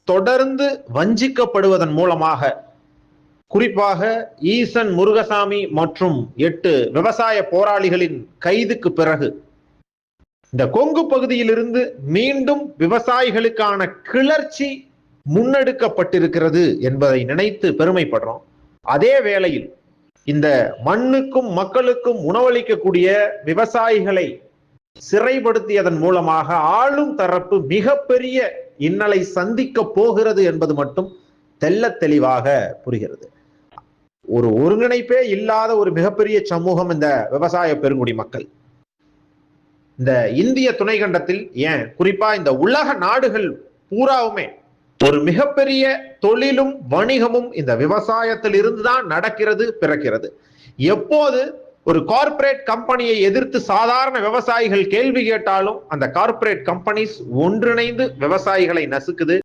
தொடர்ந்து வஞ்சிக்கப்படுவதன் மூலமாக, குறிப்பாக ஈசன் முருகசாமி மற்றும் 8 விவசாய போராளிகளின் கைதுக்கு பிறகு இந்த கொங்கு பகுதியிலிருந்து மீண்டும் விவசாயிகளுக்கான கிளர்ச்சி முன்னெடுக்கப்பட்டிருக்கிறது என்பதை நினைத்து பெருமைப்படுறோம். அதே வேளையில் இந்த மண்ணுக்கும் மக்களுக்கும் உணவளிக்கக்கூடிய விவசாயிகளை சிறைப்படுத்தியதன் மூலமாக ஆளும் தரப்பு மிகப்பெரிய இன்னலை சந்திக்க போகிறது என்பது மட்டும் தெள்ளத் தெளிவாக புரிகிறது. ஒரு ஒருங்கிணைப்பே இல்லாத ஒரு மிகப்பெரிய சமூகம் இந்த விவசாய பெருங்குடி மக்கள். இந்த இந்திய துணைக்கண்டத்தில், ஏன் குறிப்பா இந்த உலக நாடுகள் பூராவுமே ஒரு மிகப்பெரிய தொழிலும் வணிகமும் இந்த விவசாயத்தில் இருந்துதான் நடக்கிறது, பிறக்கிறது. எப்போது ஒரு கார்ப்பரேட் கம்பெனியை எதிர்த்து சாதாரண விவசாயிகள் கேள்வி கேட்டாலும் அந்த கார்ப்பரேட் கம்பெனிஸ் ஒன்றிணைந்து விவசாயிகளை நசுக்குது.